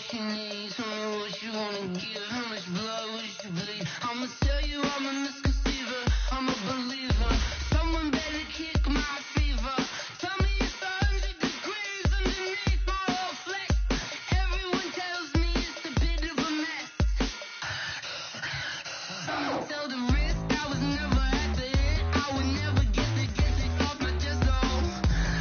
what you need, tell me what you wanna give, how much blood would you bleed? I'ma tell you I'm a misconceiver, I'm a believer. Someone better kick my fever. Tell me it's 100 degrees underneath my whole flesh. Everyone tells me it's a bit of a mess. Someone tell the risk I was never at the hit. I would never get it off my chest, though.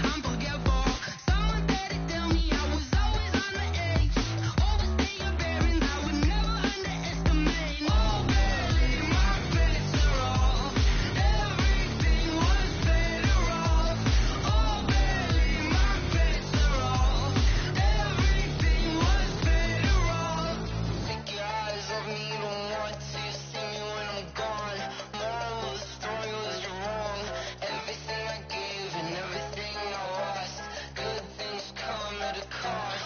I'm forgetful. Someone better tell me I was always on the edge. Overstay your bearings, I would never underestimate. Oh, barely, my bets are off. Everything was better off. Oh, barely, my bets are off. Everything was better off. Take your eyes off me, you don't want to see me when I'm gone. Moral of the story was you're wrong. Everything I gave and everything I lost. Good things come at a cost.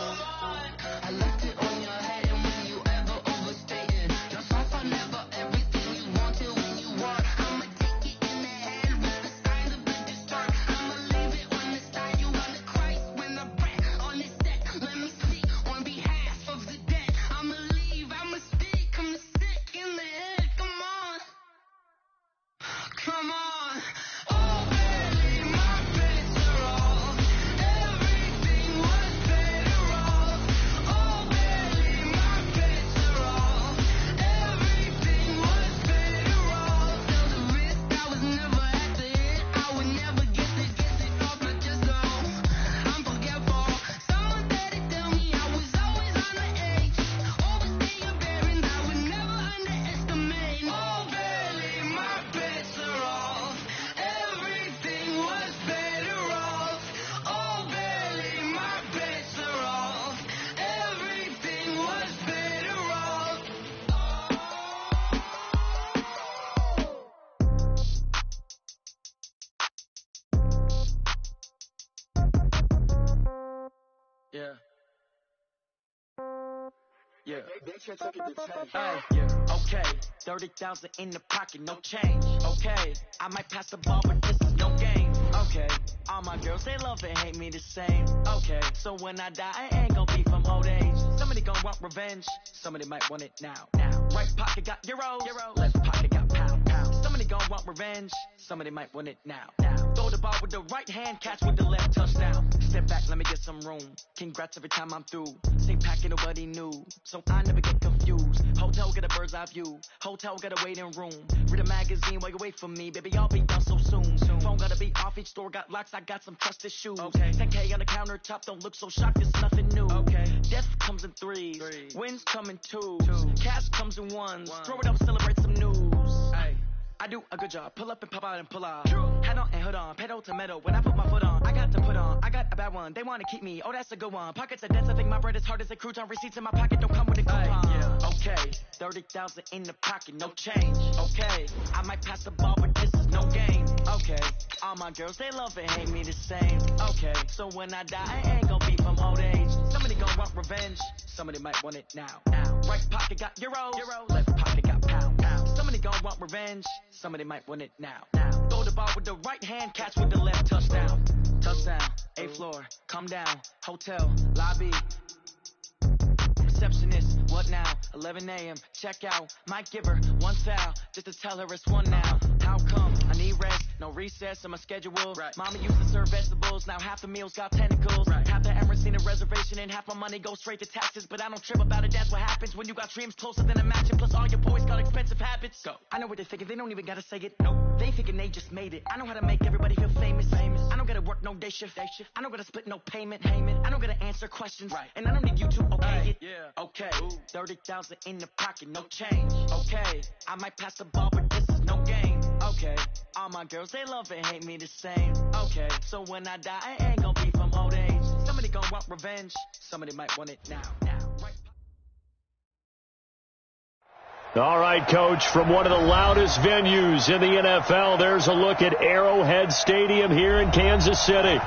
I left it on your head, and when you ever overstated, your song for never everything you wanted when you want. I'ma take it in the head with the signs of a distort. I'ma leave it on the side. You want the Christ when I breath on this set. Let me speak on behalf of the dead. I'ma leave, I'ma speak. I'm sick in the head. Come on. Come on. Oh, barely, my bets are off. Everything was better off. Oh, barely, my bets are off. Everything was better off. Tell the risk I was never at the hit. I would never get it off my chest, though. I'm forgetful. Someone better tell me I was always on the edge. Overstay your bearings, I would never underestimate. Oh, barely, my bets are off. Everything was better off. Oh, barely, my bets are off. Everything was better off. Yeah. Yeah. Yeah. Okay. 30,000 in the pocket, no change. Okay. I might pass the ball, but this is no game. Okay. All my girls, they love and hate me the same. Okay. So when I die, I ain't gon' be from old age. Somebody gon' want revenge. Somebody might want it now. Right pocket got euros. Left pocket got pound. Somebody gon' want revenge. Somebody might want it now. Throw the ball with the right hand, catch with the left, touchdown. Step back, let me get some room. Congrats every time I'm through. Same packet, nobody knew, so I never get confused. Hotel get a bird's eye view. Hotel got a waiting room. Read a magazine while you wait for me, baby. I'll be done so soon. Phone gotta be off. Each store got locks. I got some trusted shoes. Okay. 10K on the countertop. Don't look so shocked. It's nothing new. Okay. Death comes in threes. Wins come in twos. Cash comes in ones. Throw it up, celebrate some news. Ay. I do a good job. Pull up and pop out and pull out. Head on and hood on. Pedal to metal. When I put my foot on, I got to put on. I got a bad one. They want to keep me. Oh, that's a good one. Pockets are dense. I think my bread is hard as a crouton. Receipts in my pocket don't come with a coupon. Yeah. Okay. 30,000 in the pocket. No change. Okay. I might pass the ball, but this is no game. Okay. All my girls, they love and hate me the same. Okay. So when I die, I ain't gon' be from old age. Somebody gon' want revenge. Somebody might want it now. Right pocket got euros. Left pocket got pound. Somebody gon' want revenge. Somebody might want it now. Throw the ball with the right hand, catch with the left, touchdown. Touchdown, 8th floor, come down, hotel, lobby. Receptionist, what now? 11 a.m., check out. Might give her one foul, just to tell her it's one now. How come? I need rest, no recess in my schedule. Right. Mama used to serve vegetables, now half the meals got tentacles. Right. Half the Emirates need a reservation and half my money goes straight to taxes. But I don't trip about it, that's what happens when you got dreams closer than a match. Plus all your boys got expensive habits. Go. I know what they're thinking, they don't even gotta say it. Nope. They thinking they just made it. I know how to make everybody feel famous. I don't gotta work no day shift. I don't gotta split no payment. I don't gotta answer questions. Right. And I don't need you to okay it. Yeah. Okay. 30,000 in the pocket, no change. Okay. I might pass the ball, but this is no game. Okay. All my girls, they love and hate me the same. Okay. So when I die, I ain't gon' be from old age. Somebody gon' want revenge. Somebody might want it now. Right. All right, Coach, from one of the loudest venues in the NFL, there's a look at Arrowhead Stadium here in Kansas City.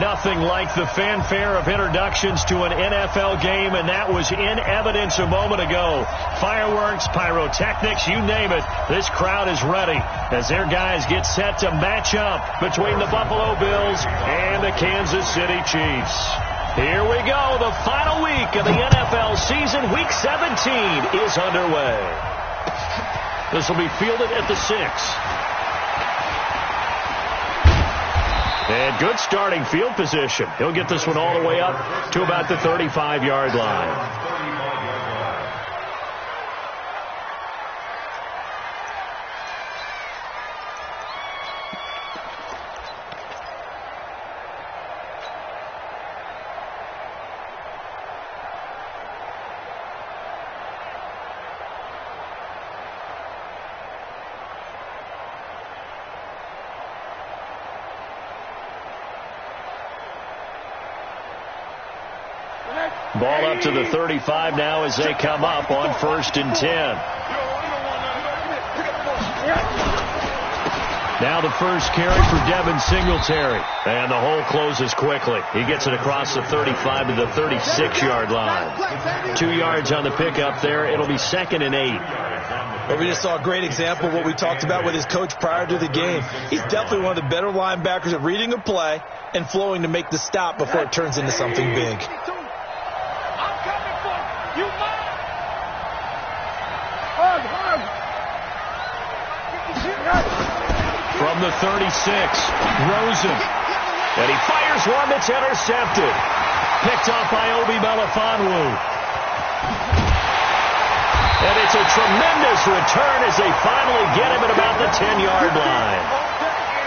Nothing like the fanfare of introductions to an NFL game, and that was in evidence a moment ago. Fireworks, pyrotechnics, you name it. This crowd is ready as their guys get set to match up between the Buffalo Bills and the Kansas City Chiefs. Here we go, the final week of the NFL season. Week 17 is underway. This will be fielded at the 6. And good starting field position. He'll get this one all the way up to about the 35-yard line. Ball up to the 35 now as they come up on 1st and 10. Now the first carry for Devin Singletary. And the hole closes quickly. He gets it across the 35 to the 36-yard line. 2 yards on the pickup there. It'll be 2nd and 8. Well, we just saw a great example of what we talked about with his coach prior to the game. He's definitely one of the better linebackers at reading a play and flowing to make the stop before it turns into something big. From the 36, Rosen. And he fires one that's intercepted. Picked off by Obi Melifonwu. And it's a tremendous return as they finally get him at about the 10-yard line.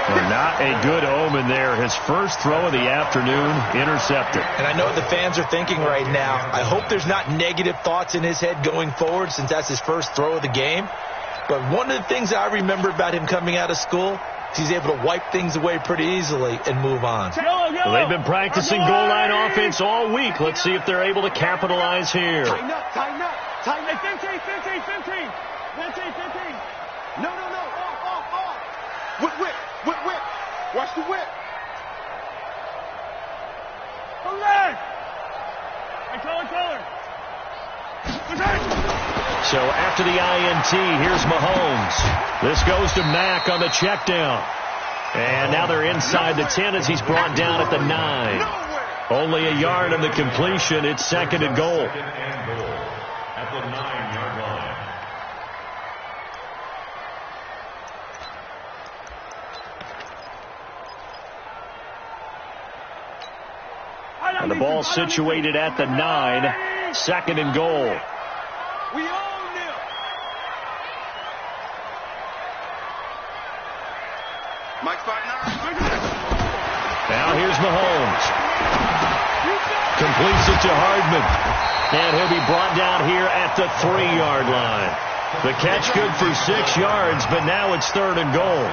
Well, not a good omen there. His first throw of the afternoon intercepted. And I know what the fans are thinking right now. I hope there's not negative thoughts in his head going forward since that's his first throw of the game. But one of the things I remember about him coming out of school is he's able to wipe things away pretty easily and move on. Well, they've been practicing goal line offense all week. Let's see if they're able to capitalize here. Tighten up, tighten up. Tighten up. 15. No. Off. Whip. Watch the whip. Color. So after the INT, here's Mahomes. This goes to Mack on the check down. And now they're inside the 10 as he's brought down at the 9. Only a yard on the completion. It's 2nd and goal. At the 9-yard line. And the ball situated at the 9. 2nd and goal. We own them. Mike 5-9. Now here's Mahomes. Completes it to Hardman. And he'll be brought down here at the 3-yard line. The catch good for 6 yards, but now it's 3rd and goal.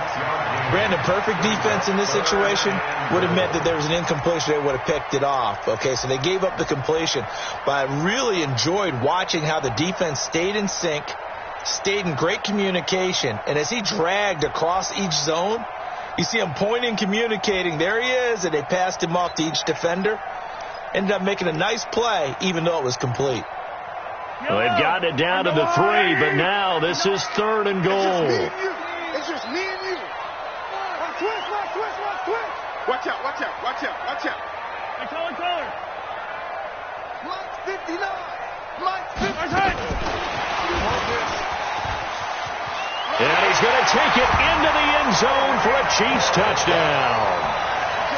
Brandon, perfect defense in this situation would have meant that there was an incompletion. They would have picked it off. Okay, so they gave up the completion. But I really enjoyed watching how the defense stayed in sync, stayed in great communication. And as he dragged across each zone, you see him pointing, communicating. There he is, and they passed him off to each defender. Ended up making a nice play, even though it was complete. Well, they've gotten it down to the 3, but now this is 3rd and goal. It's just me and you. Twist. Watch out. Hey, color. Mike's 59. Mike's 59. And he's going to take it into the end zone for a Chiefs touchdown.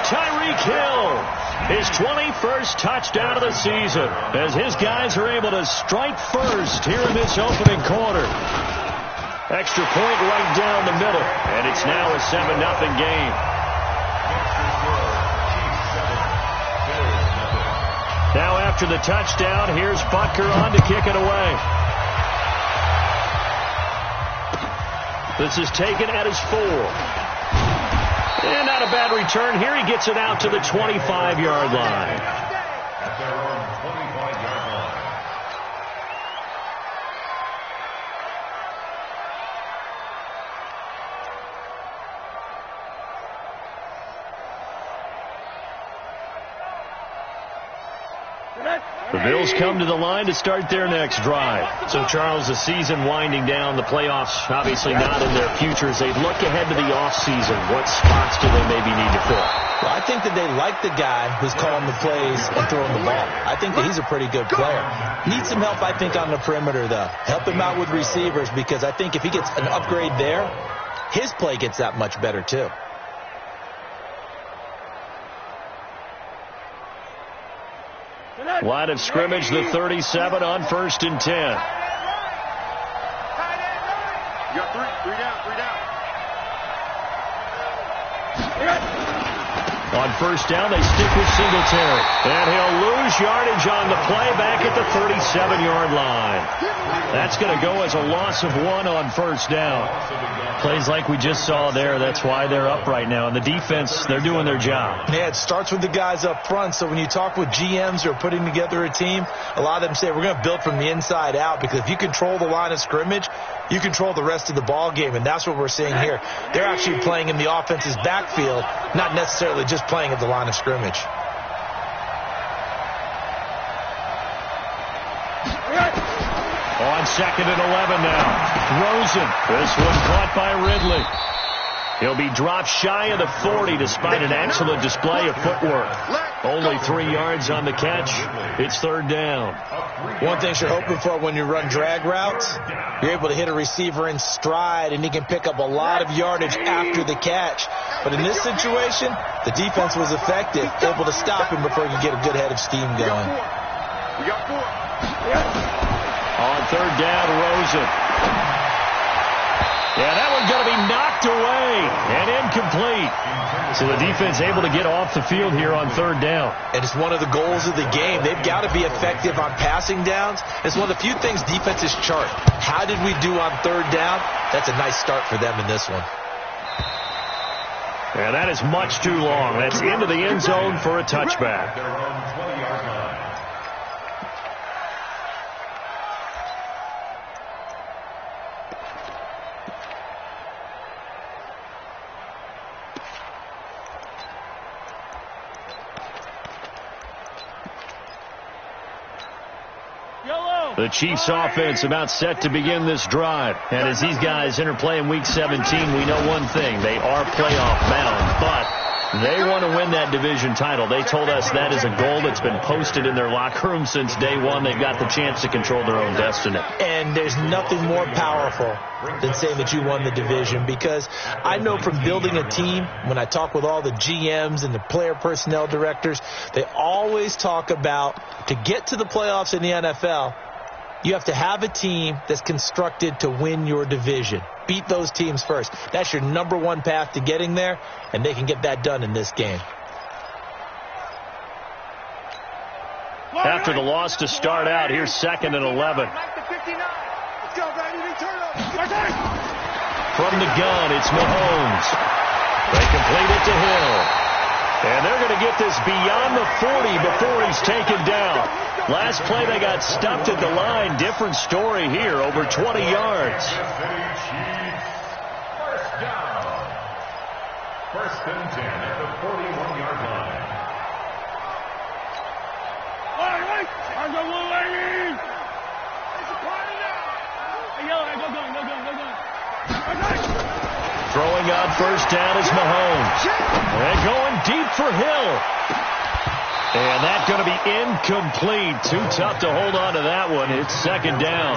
Tyreek Hill, his 21st touchdown of the season, as his guys are able to strike first here in this opening quarter. Extra point right down the middle, and it's now a 7-0 game. Now after the touchdown, here's Butker on to kick it away. This is taken at his 4. And not a bad return here. He gets it out to the 25-yard line. At their own 25-yard line. The Bills come to the line to start their next drive. So, Charles, the season winding down, the playoffs obviously not in their futures. They look ahead to the offseason. What spots do they maybe need to fill? Well, I think that they like the guy who's calling the plays and throwing the ball. I think that he's a pretty good player. Needs some help, I think, on the perimeter, though. Help him out with receivers, because I think if he gets an upgrade there, his play gets that much better, too. Line of scrimmage, the 37 on 1st and 10. You got three down. On 1st down, they stick with Singletary. And he'll lose yardage on the play back at the 37-yard line. That's going to go as a loss of 1 on 1st down. Plays like we just saw there, that's why they're up right now. And the defense, they're doing their job. Yeah, it starts with the guys up front. So when you talk with GMs who are putting together a team, a lot of them say we're going to build from the inside out, because if you control the line of scrimmage, you control the rest of the ball game, and that's what we're seeing here. They're actually playing in the offense's backfield, not necessarily just playing at the line of scrimmage. On 2nd and 11 now. Rosen. This one caught by Ridley. He'll be dropped shy of the 40 despite an excellent display of footwork. Only 3 yards on the catch. It's 3rd down. One thing you're hoping for when you run drag routes, you're able to hit a receiver in stride, and he can pick up a lot of yardage after the catch. But in this situation, the defense was effective, able to stop him before he could get a good head of steam going. We got 4. On 3rd down, Rosen. Yeah, that one's going to be knocked away and incomplete. So the defense able to get off the field here on 3rd down. And it's one of the goals of the game. They've got to be effective on passing downs. It's one of the few things defenses chart. How did we do on 3rd down? That's a nice start for them in this one. And that is much too long. That's into the end zone for a touchback. The Chiefs offense about set to begin this drive. And as these guys interplay in Week 17, we know one thing. They are playoff bound, but they want to win that division title. They told us that is a goal that's been posted in their locker room since day one. They've got the chance to control their own destiny. And there's nothing more powerful than saying that you won the division, because I know from building a team, when I talk with all the GMs and the player personnel directors, they always talk about, to get to the playoffs in the NFL, you have to have a team that's constructed to win your division. Beat those teams first. That's your #1 path to getting there, and they can get that done in this game. After the loss to start out, here's 2nd and 11. From the gun, it's Mahomes. They complete it to Hill. And they're going to get this beyond the 40 before he's taken down. Last play, they got stuffed at the line. Different story here, over 20 yards. First down. 1st and 10 at the 41-yard line. Throwing on 1st down is Mahomes. And going deep for Hill. And that's going to be incomplete. Too tough to hold on to that one. It's 2nd down.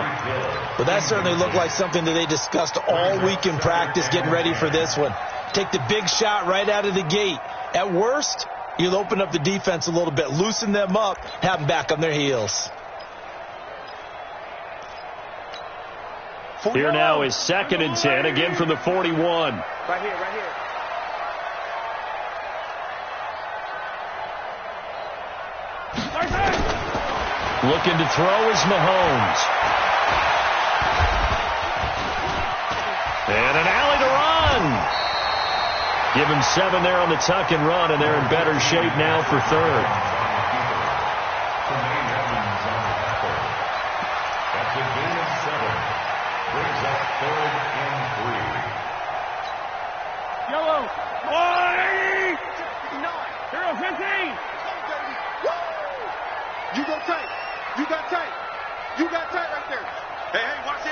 Well, that certainly looked like something that they discussed all week in practice, getting ready for this one. Take the big shot right out of the gate. At worst, you'll open up the defense a little bit, loosen them up, have them back on their heels. Here now is 2nd and 10, again from the 41. Right here. Looking to throw is Mahomes. And an alley to run. Give him 7 there on the tuck and run, and they're in better shape now for 3rd. That's a gain of 7. Brings up 3rd and 3. Yellow. 15. You go tight. You got tight right there. Hey, watch it.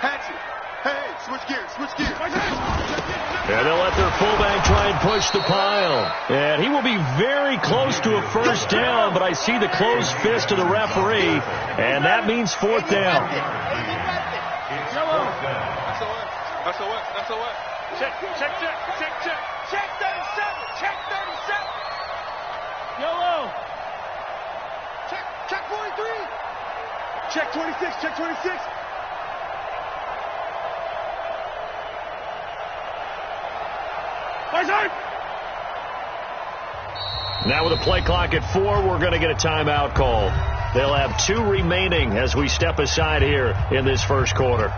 Hatch it. Hey, switch gears, switch gears. And they'll let their fullback try and push the pile. And he will be very close to a first down, but I see the closed fist of the referee, and that means fourth down. That's a what? That's a what? Check. Check 37. Check 37. Yellow. Check 43. Check 26. Check 26. Now with a play clock at 4, we're going to get a timeout call. They'll have 2 remaining as we step aside here in this first quarter.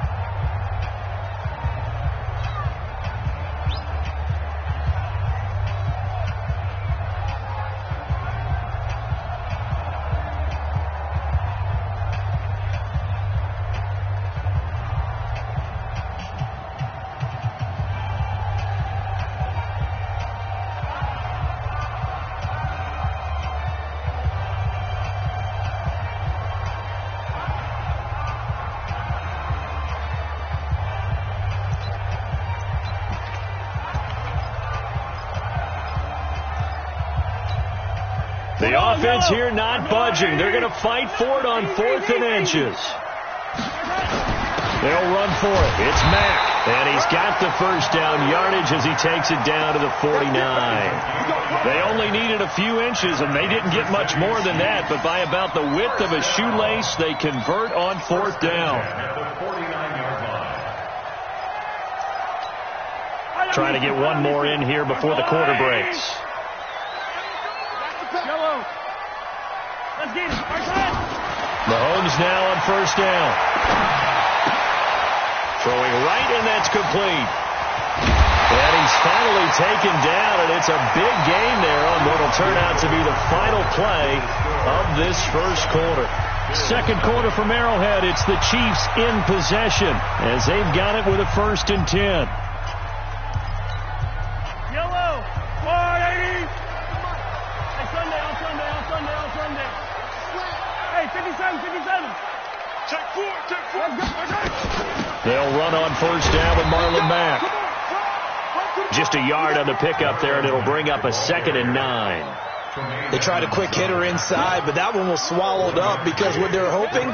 The offense here not budging. They're going to fight for it on 4th and inches. They'll run for it. It's Mack, and he's got the first down yardage as he takes it down to the 49. They only needed a few inches, and they didn't get much more than that, but by about the width of a shoelace, they convert on 4th down. Trying to get one more in here before the quarter breaks. Mahomes now on first down. Throwing right, and that's complete. And he's finally taken down, and it's a big gain there on what will turn out to be the final play of this first quarter. Second quarter from Arrowhead, it's the Chiefs in possession as they've got it with a 1st and 10. Yellow. 480. Hey, Sunday. Hey, 57. Check 4. They'll run on first down with Marlon Mack. Just a yard on the pickup there, and it'll bring up a 2nd and 9. They tried a quick hitter inside, but that one was swallowed up because what they're hoping,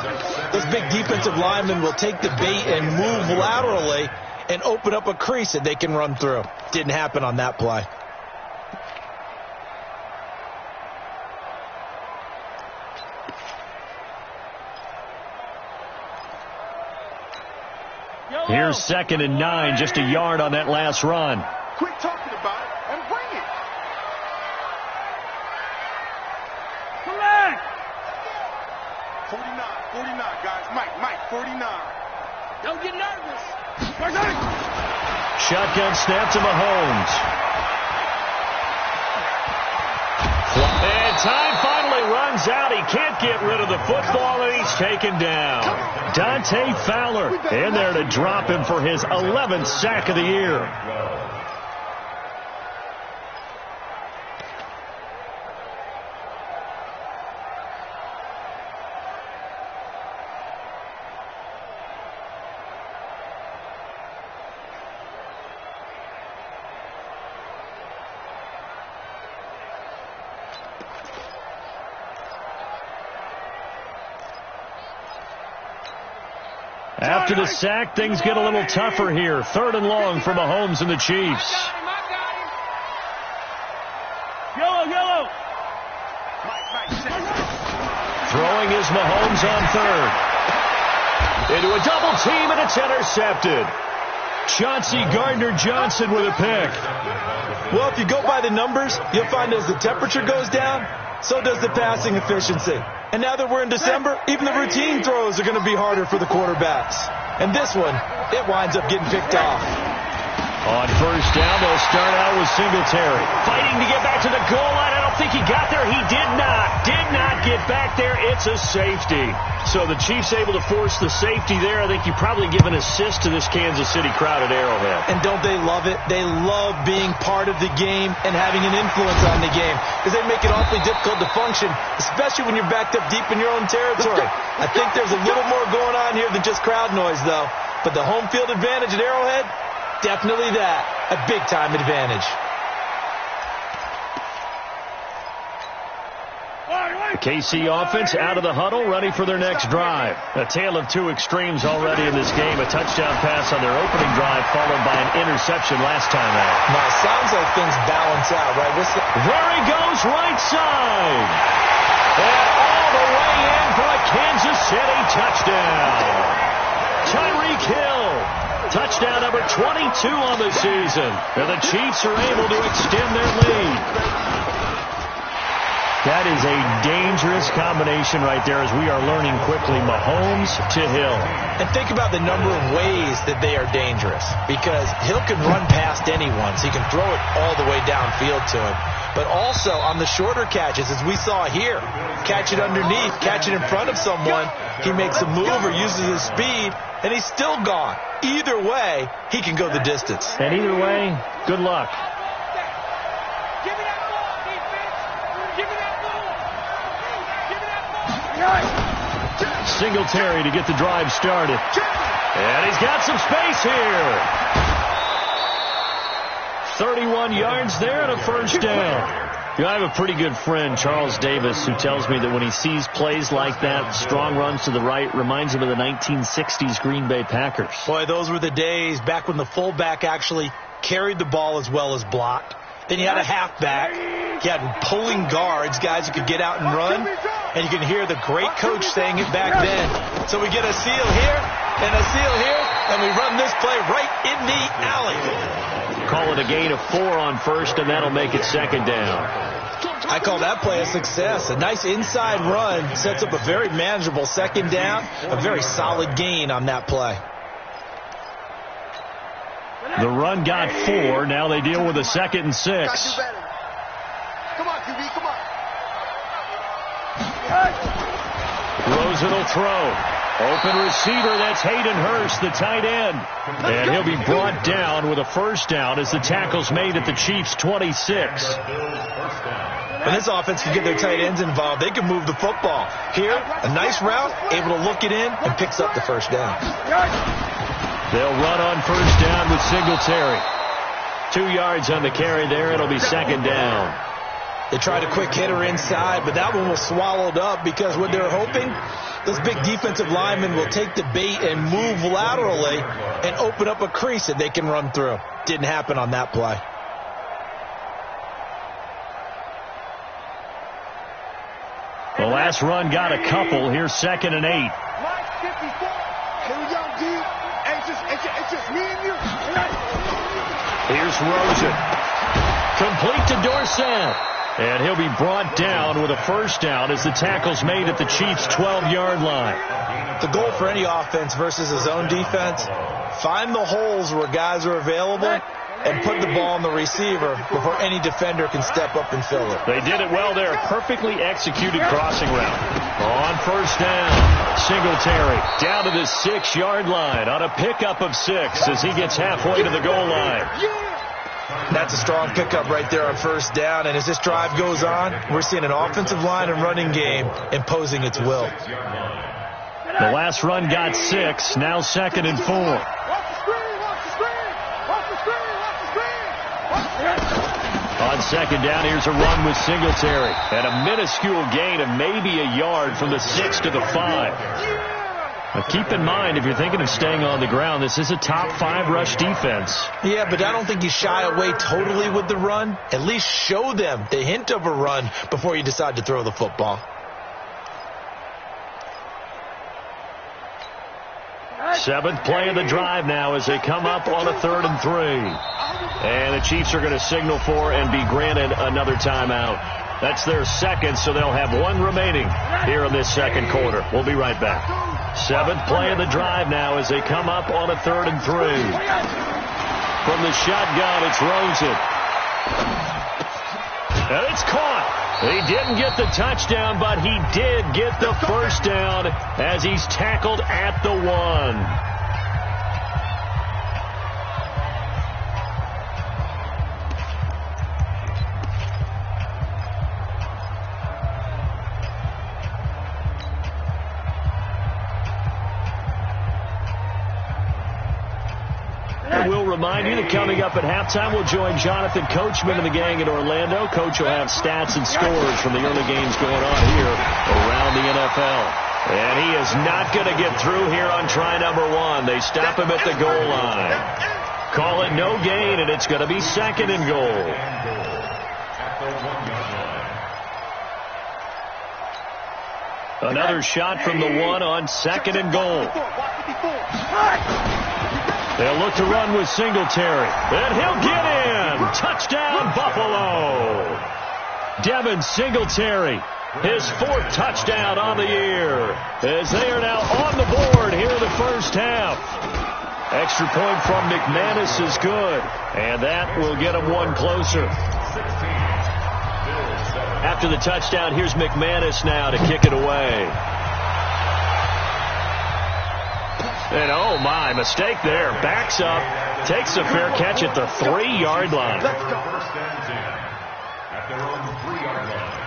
those big defensive linemen will take the bait and move laterally and open up a crease that they can run through. Didn't happen on that play. Here's 2nd and 9, just a yard on that last run. Quit talking about it and bring it. Come back. 49, guys. Mike, 49. Don't get nervous. Shotgun snap to Mahomes. And time finally runs out. He can't get rid of the football, and he's taken down. Dante Fowler in there to drop him for his 11th sack of the year. After the sack, things get a little tougher here. 3rd and long for Mahomes and the Chiefs. Yellow. Throwing is Mahomes on 3rd. Into a double team, and it's intercepted. Chauncey Gardner-Johnson with a pick. Well, if you go by the numbers, you'll find as the temperature goes down, so does the passing efficiency. And now that we're in December, even the routine throws are going to be harder for the quarterbacks. And this one, it winds up getting picked off. On first down, they'll start out with Singletary. Fighting to get back to the goal line. I don't think he got there. He did not. Did not get back there. It's a safety. So the Chiefs able to force the safety there. I think you probably give an assist to this Kansas City crowd at Arrowhead. And don't they love it? They love being part of the game and having an influence on the game because they make it awfully difficult to function, especially when you're backed up deep in your own territory. I think there's a little more going on here than just crowd noise, though. But the home field advantage at Arrowhead, definitely that. A big-time advantage. The KC offense out of the huddle, ready for their next drive. A tale of two extremes already in this game. A touchdown pass on their opening drive, followed by an interception last time out. Now, it sounds like things balance out, right? There he goes, right side. And all the way in for a Kansas City touchdown. Tyreek Hill. Touchdown number 22 on the season. And the Chiefs are able to extend their lead. That is a dangerous combination right there, as we are learning quickly. Mahomes to Hill. And think about the number of ways that they are dangerous, because Hill can run past anyone, so he can throw it all the way downfield to him. But also on the shorter catches, as we saw here, catch it underneath, catch it in front of someone, he makes a move or uses his speed, and he's still gone. Either way, he can go the distance. And either way, good luck. Singletary to get the drive started. And he's got some space here. 31 yards there and a first down. You know, I have a pretty good friend, Charles Davis, who tells me that when he sees plays like that, strong runs to the right, reminds him of the 1960s Green Bay Packers. Boy, those were the days back when the fullback actually carried the ball as well as blocked. Then you had a halfback. You had pulling guards, guys who could get out and run. And you can hear the great coach saying it back then. So we get a seal here and a seal here, and we run this play right in the alley. Call it a gain of 4 on first, and that'll make it second down. I call that play a success. A nice inside run sets up a very manageable second down. A very solid gain on that play. The run got 4. Now they deal with a 2nd and 6. Come on, QB, come on. Rosen will throw. Open receiver, that's Hayden Hurst, the tight end. And he'll be brought down with a first down as the tackle's made at the Chiefs' 26. When this offense can get their tight ends involved, they can move the football. Here, a nice route, able to look it in, and picks up the first down. They'll run on first down with Singletary. 2 yards on the carry there. It'll be second down. They tried a quick hitter inside, but that one was swallowed up because what they're hoping, those big defensive linemen will take the bait and move laterally and open up a crease that they can run through. Didn't happen on that play. The last run got a couple. Here's 2nd and 8. Here we go, D. It's just me and you. Here's Rosen. Complete to Dorsett. And he'll be brought down with a first down as the tackle's made at the Chiefs' 12-yard line. The goal for any offense versus a zone defense, find the holes where guys are available and put the ball on the receiver before any defender can step up and fill it. They did it well there. Perfectly executed crossing route. On first down, Singletary down to the 6-yard line on a pickup of 6 as he gets halfway to the goal line. That's a strong pickup right there on first down. And as this drive goes on, we're seeing an offensive line and running game imposing its will. The last run got 6. Now 2nd and 4. On second down, here's a run with Singletary. And a minuscule gain of maybe a yard from the 6 to the 5. Now keep in mind, if you're thinking of staying on the ground, this is a top 5 rush defense. Yeah, but I don't think you shy away totally with the run. At least show them the hint of a run before you decide to throw the football. Seventh play of the drive now as they come up on a 3rd and 3. And the Chiefs are going to signal for and be granted another timeout. That's their 2nd, so they'll have 1 remaining here in this 2nd quarter. We'll be right back. 7th play of the drive now as they come up on a 3rd and 3. From the shotgun, it's Rosen. And it's caught. He didn't get the touchdown, but he did get the first down as he's tackled at the 1. And we'll remind you that coming up at halftime, we'll join Jonathan Coachman and the gang in Orlando. Coach will have stats and scores from the early games going on here around the NFL. And he is not going to get through here on try number 1. They stop him at the goal line. Call it no gain, and it's going to be 2nd and goal. Another shot from the 1 on 2nd and goal. They'll look to run with Singletary. And he'll get in. Touchdown, Buffalo. Devin Singletary, his 4th touchdown on the year, as they are now on the board here in the first half. Extra point from McManus is good, and that will get him one closer. After the touchdown, here's McManus now to kick it away. And oh my, mistake there. Backs up, takes a fair catch at the 3-yard line. First and 10 at their own 3-yard line.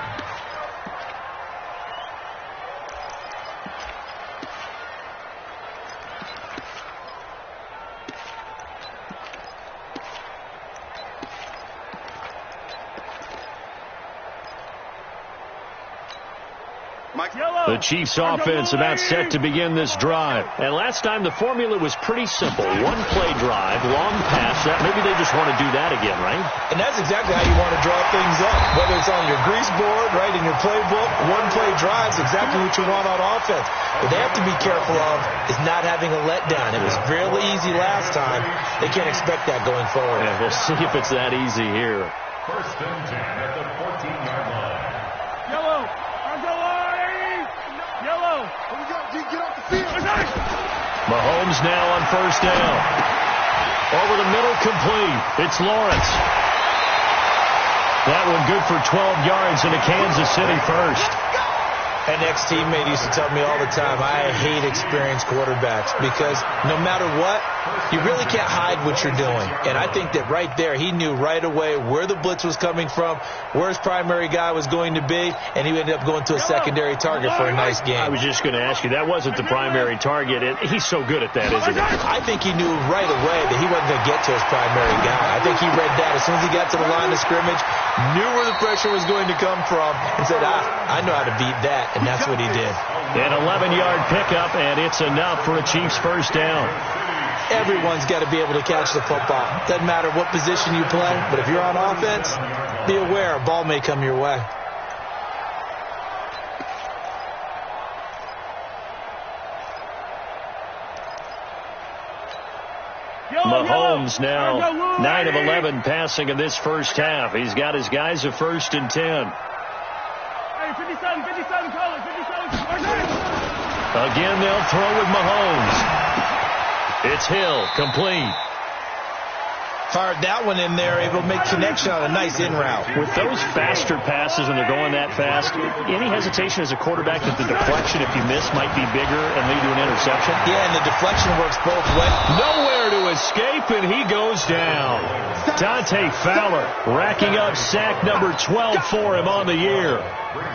The Chiefs offense about set to begin this drive. And last time the formula was pretty simple. 1-play drive, long pass. Maybe they just want to do that again, right? And that's exactly how you want to draw things up. Whether it's on your grease board, right, in your playbook, 1-play drive is exactly what you want on offense. What they have to be careful of is not having a letdown. It was really easy last time. They can't expect that going forward. Yeah, we'll see if it's that easy here. First and 10 at the 14-yard line. Yellow. Yellow. Get off the field. Mahomes now on first down. Over the middle, complete. It's Lawrence. That one good for 12 yards and a Kansas City first. An ex-teammate used to tell me all the time, I hate experienced quarterbacks because no matter what, you really can't hide what you're doing. And I think that right there, he knew right away where the blitz was coming from, where his primary guy was going to be, and he ended up going to a secondary target for a nice game. I was just going to ask you, that wasn't the primary target. He's so good at that, isn't he? I think he knew right away that he wasn't going to get to his primary guy. I think he read that as soon as he got to the line of scrimmage, knew where the pressure was going to come from, and said, I know how to beat that. And that's what he did. An 11-yard pickup, and it's enough for a Chiefs first down. Everyone's got to be able to catch the football. Doesn't matter what position you play, but if you're on offense, be aware a ball may come your way. Mahomes now 9 of 11 passing in this first half. He's got his guys a 1st and 10. 57, call it, 57. Again, they'll throw with Mahomes. It's Hill, complete. Fired that one in there, able to make connection on a nice in route. With those faster passes when they're going that fast, any hesitation as a quarterback that the deflection, if you miss, might be bigger and lead to an interception? Yeah, and the deflection works both ways. Nowhere to escape, and he goes down. Dante Fowler racking up sack number 12 for him on the year.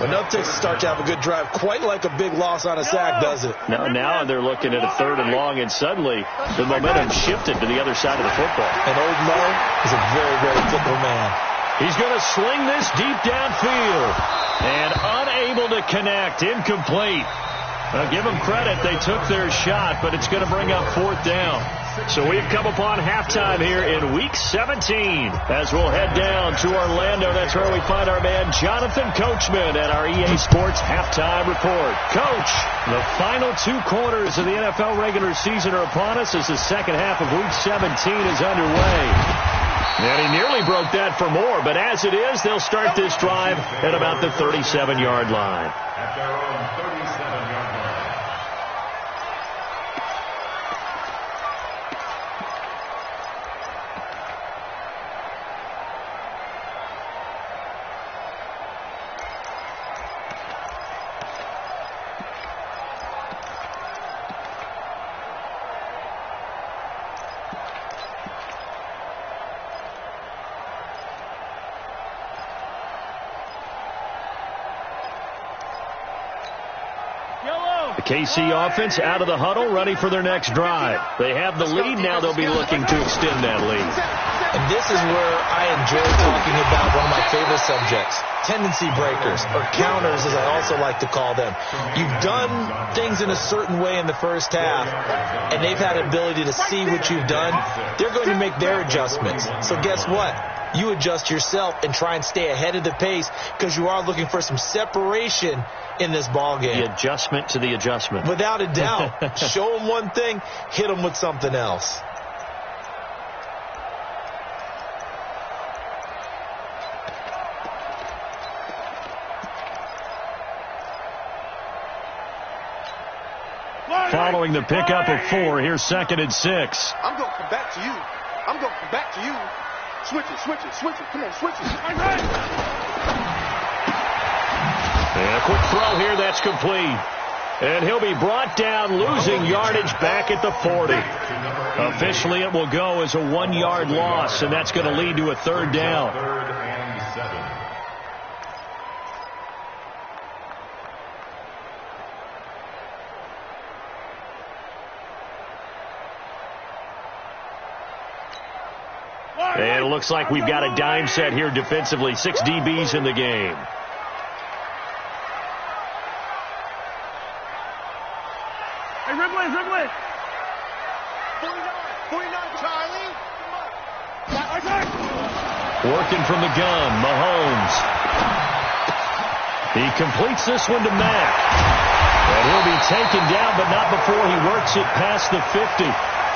But no takes to start to have a good drive, quite like a big loss on a sack, does it? Now they're looking at a 3rd and long, and suddenly the momentum shifted to the other side of the football. And Old Mo is a very, very fickle man. He's going to sling this deep downfield, and unable to connect, incomplete. Give them credit, they took their shot, but it's going to bring up 4th down. So we've come upon halftime here in Week 17 as we'll head down to Orlando. That's where we find our man Jonathan Coachman at our EA Sports Halftime Report. Coach, the final 2 quarters of the NFL regular season are upon us as the second half of Week 17 is underway. And he nearly broke that for more, but as it is, they'll start this drive at about the 37-yard line. At their own 37-yard line. The KC offense out of the huddle, ready for their next drive. They have the lead. Now they'll be looking to extend that lead. And this is where I enjoy talking about one of my favorite subjects, tendency breakers, or counters as I also like to call them. You've done things in a certain way in the first half, and they've had an ability to see what you've done. They're going to make their adjustments. So guess what? You adjust yourself and try and stay ahead of the pace because you are looking for some separation in this ball game. The adjustment to the adjustment. Without a doubt. Show them one thing, hit them with something else. Following the pickup of 4, here's 2nd and 6. I'm going to come back to you. I'm going to come back to you. Switch it, switch it, switch it. Come on, switch it. And a quick throw here, that's complete. And he'll be brought down, losing yardage back at the 40. Officially, it will go as a 1-yard loss, and that's going to lead to a 3rd down. 3rd and 7. And it looks like we've got a dime set here defensively. 6 DBs in the game. Hey, Ridley, Ridley. 49, Charlie. Working from the gun, Mahomes. He completes this one to Mack. And he'll be taken down, but not before he works it past the 50.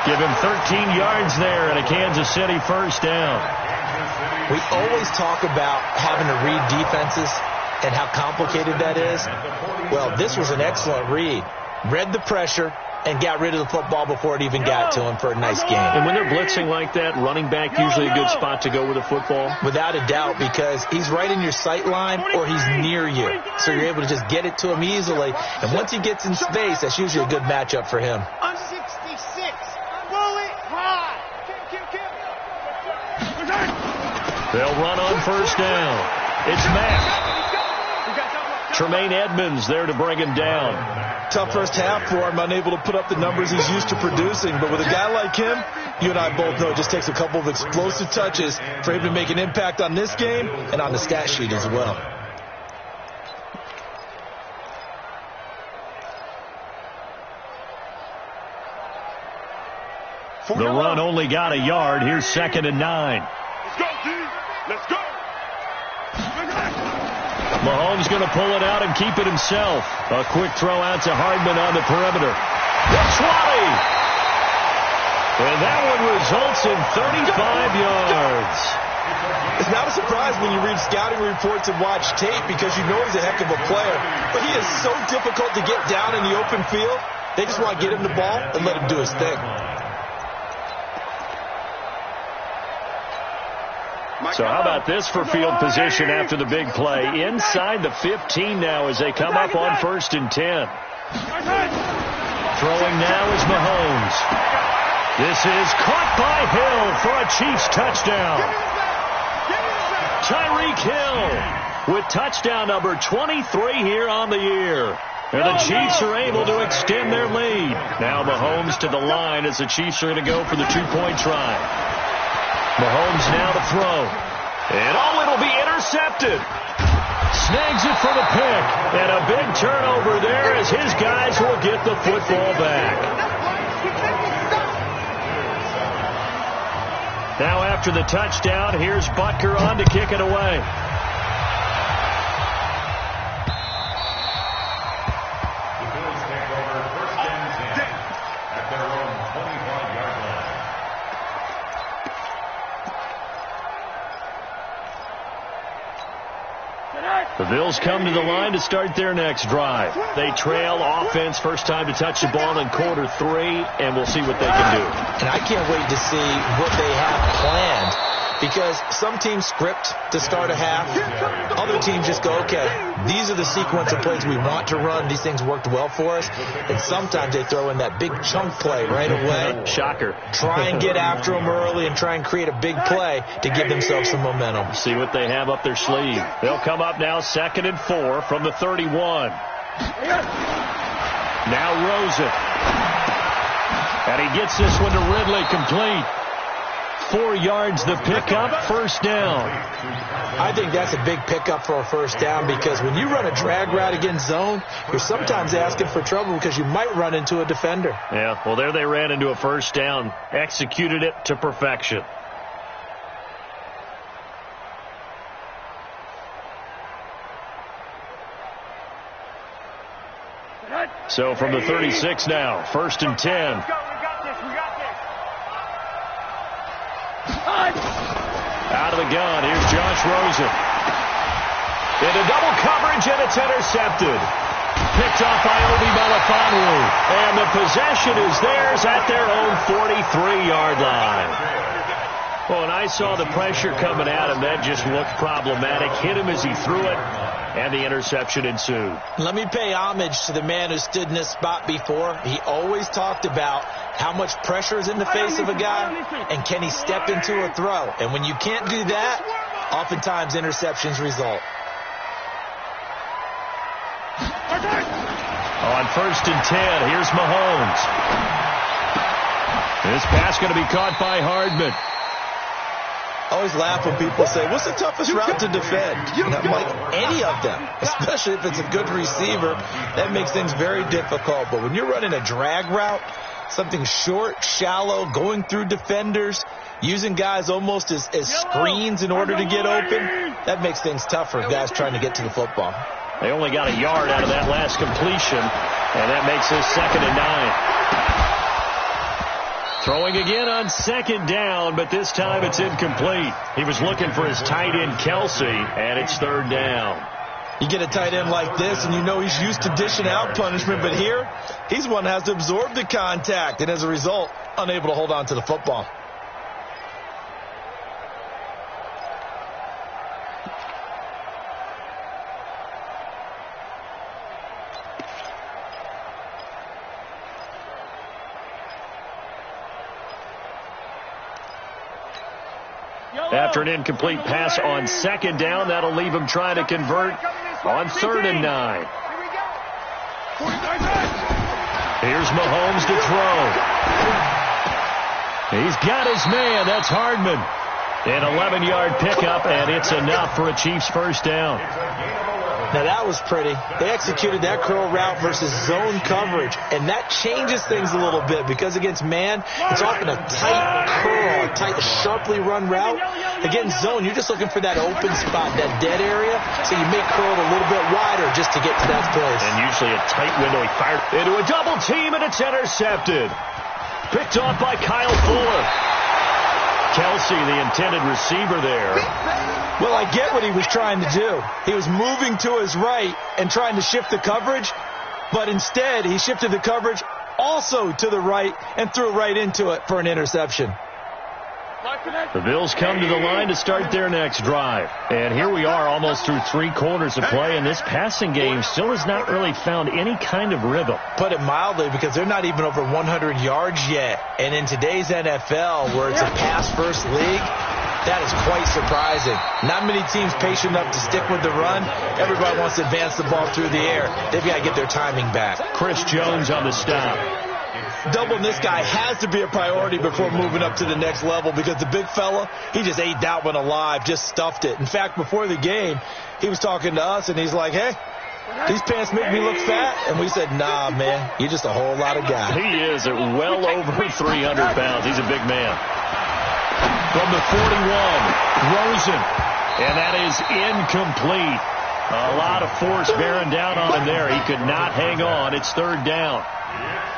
Give him 13 yards there and a Kansas City 1st down. We always talk about having to read defenses and how complicated that is. Well, this was an excellent read. Read the pressure and got rid of the football before it even got to him for a nice game. And when they're blitzing like that, running back usually a good spot to go with a football? Without a doubt, because he's right in your sight line or he's near you. So you're able to just get it to him easily. And once he gets in space, that's usually a good matchup for him. I'm 66. Roll it high. They'll run on 1st down. It's Mack. Tremaine Edmonds there to bring him down. Tough first half for him, unable to put up the numbers he's used to producing. But with a guy like him, you and I both know it just takes a couple of explosive touches for him to make an impact on this game and on the stat sheet as well. The run only got a yard. Here's 2nd and 9. Let's go, D. Let's go. Mahomes going to pull it out and keep it himself. A quick throw out to Hardman on the perimeter. That's Wally. And that one results in 35 yards. It's not a surprise when you read scouting reports and watch tape because you know he's a heck of a player. But he is so difficult to get down in the open field. They just want to get him the ball and let him do his thing. So how about this for field position after the big play? Inside the 15 now as they come up on 1st and 10. Throwing now is Mahomes. This is caught by Hill for a Chiefs touchdown. Tyreek Hill with touchdown number 23 here on the year. And the Chiefs are able to extend their lead. Now Mahomes to the line as the Chiefs are going to go for the 2-point try. Mahomes now to throw. And it'll be intercepted. Snags it for the pick. And a big turnover there as his guys will get the football back. Now after the touchdown, here's Butker on to kick it away. The Bills take over 1st and 10 at their own 25-yard line. The Bills come to the line to start their next drive. They trail offense, first time to touch the ball in quarter 3, and we'll see what they can do. And I can't wait to see what they have planned because some teams script to start a half. Other teams just go, okay, these are the sequence of plays we want to run. These things worked well for us. And sometimes they throw in that big chunk play right away. Shocker. Try and get after them early and try and create a big play to give themselves some momentum. See what they have up their sleeve. They'll come up now 2nd and 4 from the 31. Now Rosen. And he gets this one to Ridley, complete. 4 yards the pickup, first down. I think that's a big pickup for a first down because when you run a drag route against zone, you're sometimes asking for trouble because you might run into a defender. Yeah, well, there they ran into a first down. Executed it to perfection. So from the 36 now, 1st and 10. We got this. Out of the gun, here's Josh Rosen. Into double coverage, and it's intercepted. Picked off by Obi Melifonwu. And the possession is theirs at their own 43-yard line. Well, and I saw the pressure coming at him. That just looked problematic. Hit him as he threw it, and the interception ensued. Let me pay homage to the man who stood in this spot before. He always talked about how much pressure is in the face of a guy, and can he step into a throw. And when you can't do that, oftentimes interceptions result. On 1st and 10, here's Mahomes. This pass going to be caught by Hardman. I always laugh when people say, what's the toughest route to defend? And I'm like, any of them, especially if it's a good receiver. That makes things very difficult. But when you're running a drag route, something short, shallow, going through defenders, using guys almost as screens in order to get open, that makes things tough for guys trying to get to the football. They only got a yard out of that last completion, and that makes this 2nd and 9. Throwing again on 2nd down, but this time it's incomplete. He was looking for his tight end, Kelsey, and it's 3rd down. You get a tight end like this, and you know he's used to dishing out punishment, but here, he's one that has to absorb the contact, and as a result, unable to hold on to the football. After an incomplete pass on 2nd down, that'll leave him trying to convert on 3rd and 9. Here's Mahomes to throw. He's got his man. That's Hardman. An 11-yard pickup, and it's enough for a Chiefs first down. Now, that was pretty. They executed that curl route versus zone coverage, and that changes things a little bit because against man, it's often a tight curl, a tight, sharply run route. Against zone, you're just looking for that open spot, that dead area, so you may curl it a little bit wider just to get to that place. And usually a tight window. He fired into a double team, and it's intercepted. Picked off by Kyle Fuller. Kelsey, the intended receiver there. Well, I get what he was trying to do. He was moving to his right and trying to shift the coverage, but instead he shifted the coverage also to the right and threw right into it for an interception. The Bills come to the line to start their next drive. And here we are almost through 3 quarters of play, and this passing game still has not really found any kind of rhythm. Put it mildly, because they're not even over 100 yards yet. And in today's NFL, where it's a pass-first league, that is quite surprising. Not many teams patient enough to stick with the run. Everybody wants to advance the ball through the air. They've got to get their timing back. Chris Jones on the stop. Doubling this guy has to be a priority before moving up to the next level because the big fella, he just ate that one alive, just stuffed it. In fact, before the game, he was talking to us, and he's like, hey, these pants make me look fat. And we said, nah, man, you're just a whole lot of guy. He is at well over 300 pounds. He's a big man. From the 41, Rosen, and that is incomplete. A lot of force bearing down on him there. He could not hang on. It's 3rd down.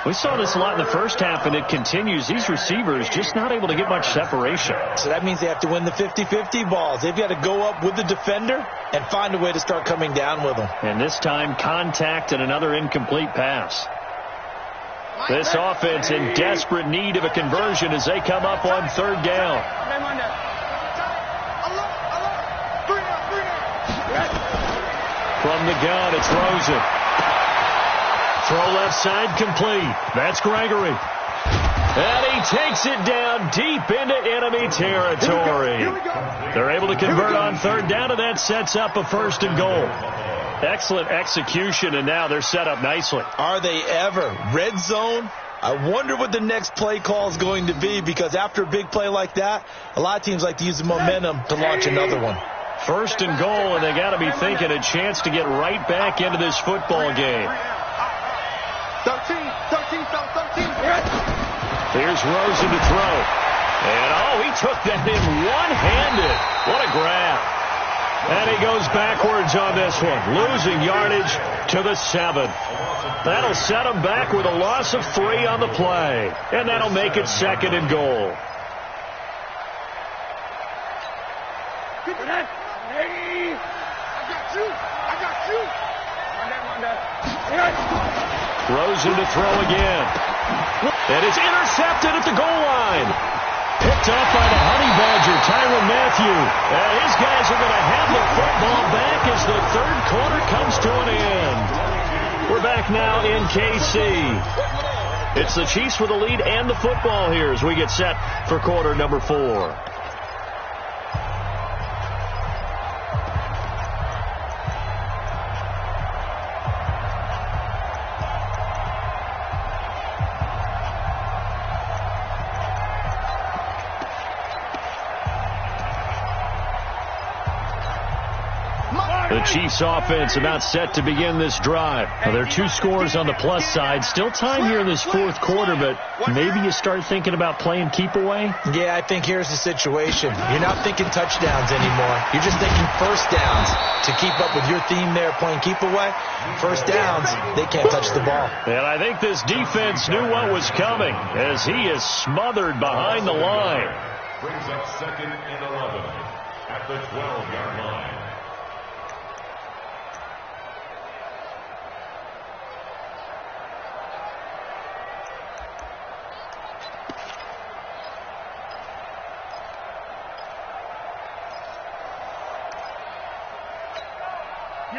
We saw this a lot in the first half, and it continues. These receivers just not able to get much separation. So that means they have to win the 50-50 balls. They've got to go up with the defender and find a way to start coming down with them. And this time, contact and another incomplete pass. This offense in desperate need of a conversion as they come up on 3rd down. From the gun, it's Rosen. Throw left side complete. That's Gregory. And he takes it down deep into enemy territory. They're able to convert on 3rd down, and that sets up a 1st and goal. Excellent execution, and now they're set up nicely. Are they ever? Red zone? I wonder what the next play call is going to be, because after a big play like that, a lot of teams like to use the momentum to launch another one. First and goal, and they got to be thinking a chance to get right back into this football game. 13. Here's Rosen to throw. And, he took that in one-handed. What a grab. And he goes backwards on this one, losing yardage to the 7. That'll set him back with a loss of 3 on the play. And that'll make it 2nd and goal. Rosen to throw again. And it's intercepted at the goal line. Picked up by the Honey Badger, Tyrann Mathieu. And his guys are going to have the football back as the 3rd quarter comes to an end. We're back now in KC. It's the Chiefs with the lead and the football here as we get set for quarter number 4. The Chiefs offense about set to begin this drive. Now, there are 2 scores on the plus side. Still time here in this 4th quarter, but maybe you start thinking about playing keep away? Yeah, I think here's the situation. You're not thinking touchdowns anymore. You're just thinking first downs. To keep up with your theme there, playing keep away, first downs, they can't touch the ball. And I think this defense knew what was coming as he is smothered behind the line. Brings up 2nd and 11 at the 12-yard line.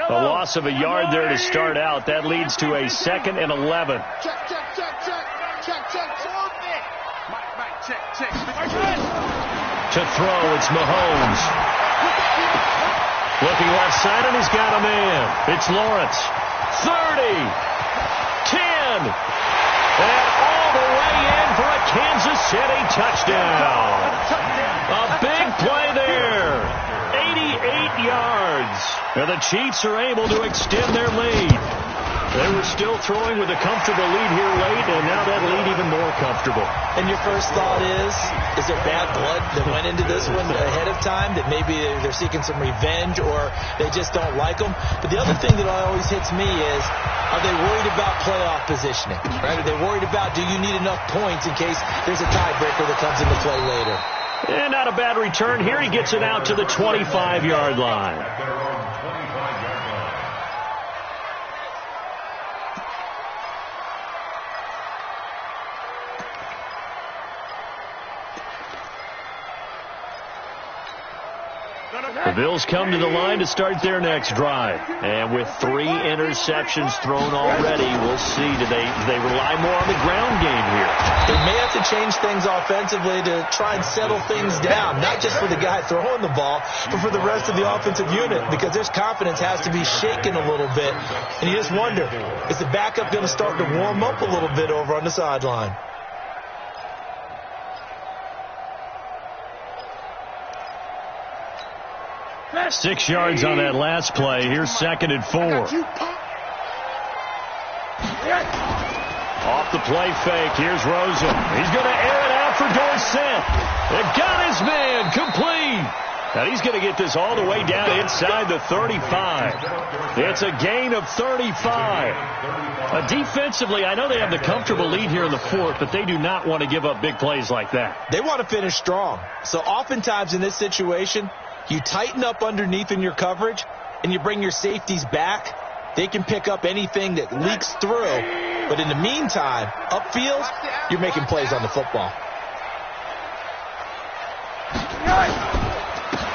A loss of a yard there to start out. That leads to a 2nd and 11. Check. To throw, it's Mahomes. Looking left side, and he's got a man. It's Lawrence. 30. 10. And all the way in for a Kansas City touchdown. A big play there. 88 yards. And the Chiefs are able to extend their lead. They were still throwing with a comfortable lead here late, and now that lead even more comfortable. And your first thought is there bad blood that went into this one ahead of time, that maybe they're seeking some revenge or they just don't like them? But the other thing that always hits me is, are they worried about playoff positioning? Right? Are they worried about, do you need enough points in case there's a tiebreaker that comes into play later? And not a bad return here. He gets it out to the 25-yard line. The Bills come to the line to start their next drive. And with 3 interceptions thrown already, we'll see. Do they rely more on the ground game here? They may have to change things offensively to try and settle things down, not just for the guy throwing the ball, but for the rest of the offensive unit, because their confidence has to be shaken a little bit. And you just wonder, is the backup going to start to warm up a little bit over on the sideline? That's 6 yards on that last play. Here's 2nd and 4. Off the play fake. Here's Rosen. He's going to air it out for Dorsett. They've got his man complete. Now he's going to get this all the way down inside the 35. It's a gain of 35. Defensively, I know they have the comfortable lead here in the 4th, but they do not want to give up big plays like that. They want to finish strong. So oftentimes in this situation, you tighten up underneath in your coverage, and you bring your safeties back. They can pick up anything that leaks through. But in the meantime, upfield, you're making plays on the football.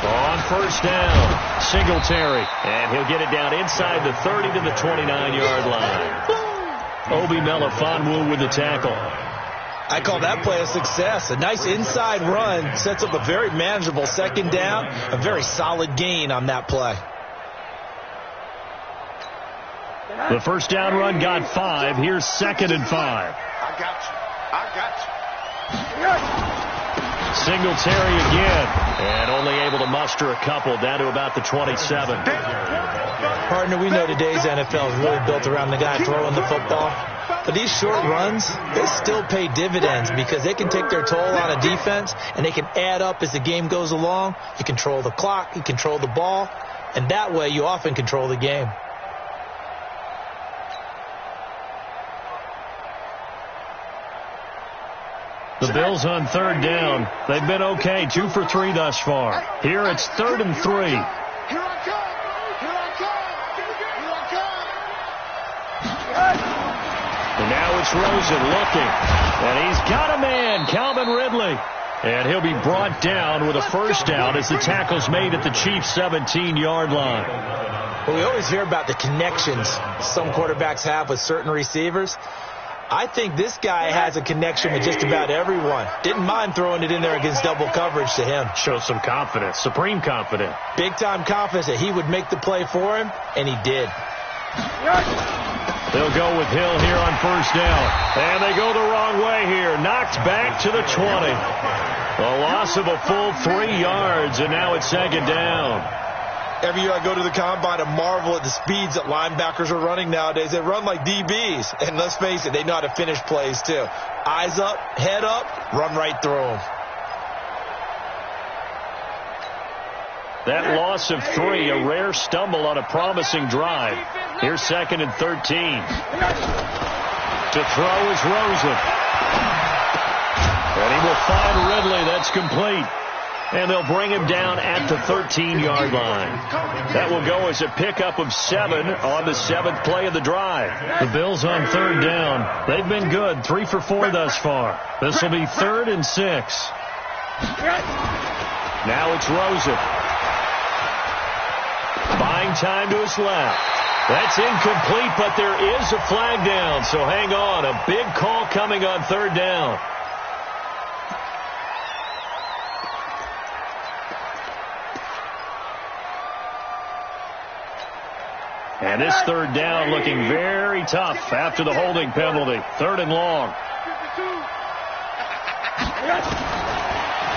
On first down, Singletary. And he'll get it down inside the 30 to the 29-yard line. Obi Melifonwu with the tackle. I call that play a success. A nice inside run sets up a very manageable 2nd down. A very solid gain on that play. The first down run got 5. Here's 2nd and 5. I got you. Singletary again. And only able to muster a couple down to about the 27. Partner, we know today's NFL is really built around the guy throwing the football. But these short runs, they still pay dividends because they can take their toll on a defense and they can add up as the game goes along. You control the clock, you control the ball, and that way you often control the game. The Bills on 3rd down. They've been okay, 2 for 3 thus far. Here it's 3rd and 3. Here I come. And now it's Rosen looking. And he's got a man, Calvin Ridley. And he'll be brought down with a first down as the tackle's made at the Chiefs' 17-yard line. Well, we always hear about the connections some quarterbacks have with certain receivers. I think this guy has a connection with just about everyone. Didn't mind throwing it in there against double coverage to him. Shows some confidence, supreme confidence. Big-time confidence that he would make the play for him, and he did. They'll go with Hill here on first down. And they go the wrong way here. Knocked back to the 20. A loss of a full 3 yards, and now it's 2nd down. Every year I go to the combine and marvel at the speeds that linebackers are running nowadays. They run like DBs. And let's face it, they know how to finish plays too. Eyes up, head up, run right through them. That loss of 3, a rare stumble on a promising drive. Here's 2nd and 13. To throw is Rosen. And he will find Ridley. That's complete. And they'll bring him down at the 13-yard line. That will go as a pickup of 7 on the 7th play of the drive. The Bills on 3rd down. They've been good, 3 for 4 thus far. This will be 3rd and 6. Now it's Rosen. Buying time to his left. That's incomplete, but there is a flag down, so hang on. A big call coming on 3rd down. And this 3rd down looking very tough after the holding penalty. 3rd and long.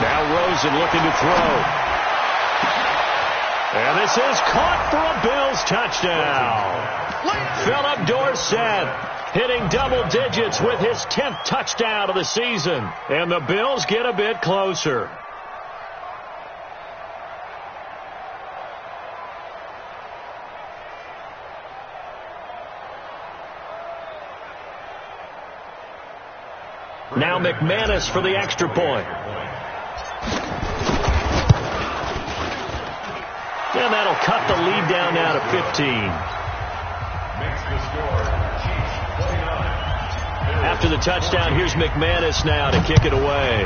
Now Rosen looking to throw. And this is caught for a Bills touchdown. Philip Dorsett hitting double digits with his 10th touchdown of the season. And the Bills get a bit closer. Now McManus for the extra point. And that'll cut the lead down now to 15. After the touchdown, here's McManus now to kick it away.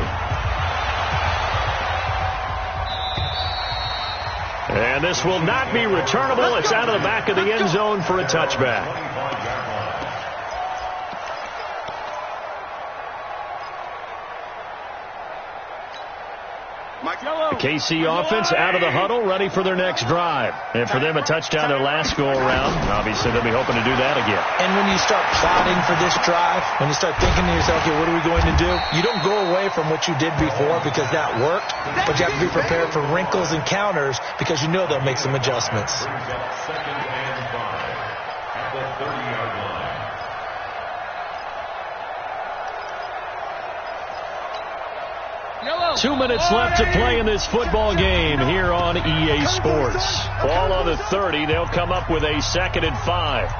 And this will not be returnable. It's out of the back of the end zone for a touchback. The KC offense out of the huddle, ready for their next drive. And for them, a touchdown their last go-around. Obviously, they'll be hoping to do that again. And when you start plotting for this drive, when you start thinking to yourself, okay, what are we going to do? You don't go away from what you did before because that worked, but you have to be prepared for wrinkles and counters because you know they'll make some adjustments. 2nd and 5 at the 30-yard line. Yellow. 2 minutes left to play in this football game here on EA Sports. Ball on the 30. They'll come up with a 2nd and 5.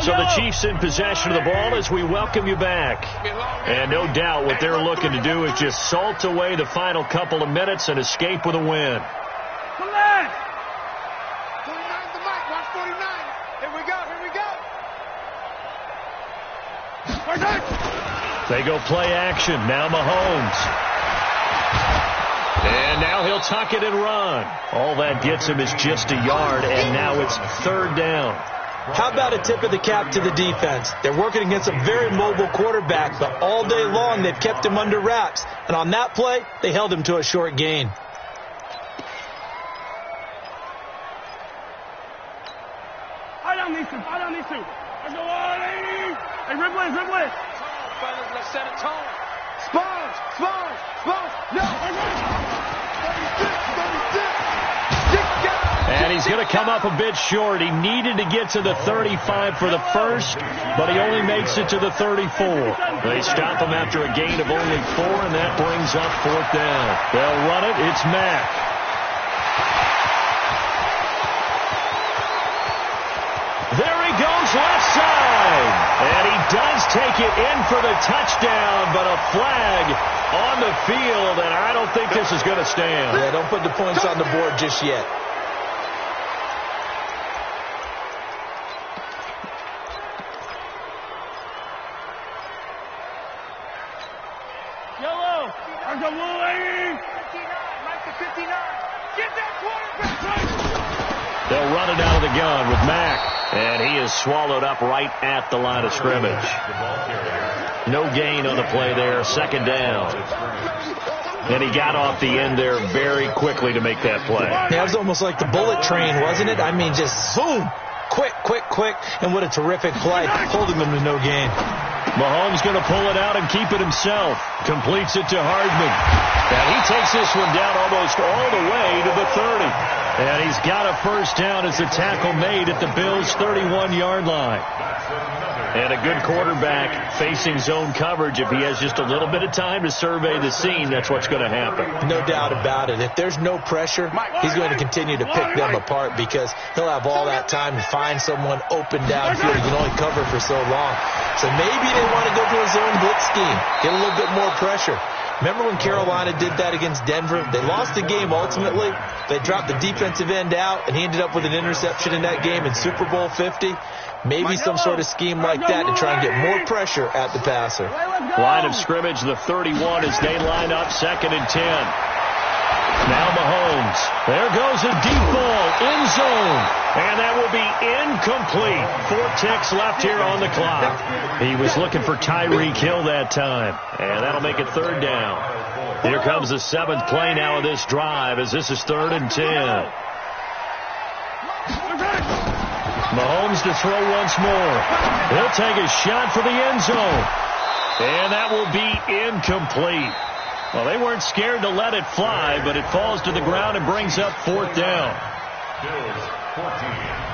So the Chiefs in possession of the ball as we welcome you back. And no doubt what they're looking to do is just salt away the final couple of minutes and escape with a win. 49's the mic. Watch 49. Here we go. They go play action. Now Mahomes. And now he'll tuck it and run. All that gets him is just a yard, and now it's third down. How about a tip of the cap to the defense? They're working against a very mobile quarterback, but all day long they've kept him under wraps. And on that play, they held him to a short gain. I don't need to. Let's go, ladies. Hey, Ripley. Let's set a tone. Sponge. No. 36. And he's going to come up a bit short. He needed to get to the 35 for the first, but he only makes it to the 34. They stop him after a gain of only 4, and that brings up fourth down. They'll run it. It's Mack. There he goes, left side. And he does take it in for the touchdown, but a flag on the field, and I don't think this is going to stand. Yeah, don't put the points on the board just yet. Yellow. There's a blue lady. 59. Get that quarterback. They'll run it out of the gun with Mack. And he is swallowed up right at the line of scrimmage. No gain on the play there. Second down. And he got off the end there very quickly to make that play. Yeah, it was almost like the bullet train, wasn't it? I mean, just zoom. Quick. And what a terrific play. Holding him to no gain. Mahomes going to pull it out and keep it himself. Completes it to Hardman. And he takes this one down almost all the way to the 30. And he's got a first down as the tackle made at the Bills' 31-yard line. And a good quarterback facing zone coverage. If he has just a little bit of time to survey the scene, that's what's going to happen. No doubt about it. If there's no pressure, he's going to continue to pick them apart because he'll have all that time to find someone open downfield. You can only cover for so long. So maybe they want to go to a zone blitz scheme, get a little bit more pressure. Remember when Carolina did that against Denver? They lost the game ultimately. They dropped the defensive end out, and he ended up with an interception in that game in Super Bowl 50. Maybe some sort of scheme like that to try and get more pressure at the passer. Line of scrimmage, the 31 as they line up second and 10. Now Mahomes. There goes a deep ball in zone. And that will be incomplete. 4 ticks left here on the clock. He was looking for Tyreek Hill that time. And that'll make it third down. Here comes the 7th play now of this drive as this is third and 10. Mahomes to throw once more. He'll take a shot for the end zone. And that will be incomplete. Well, they weren't scared to let it fly, but it falls to the ground and brings up fourth down. Bills 14.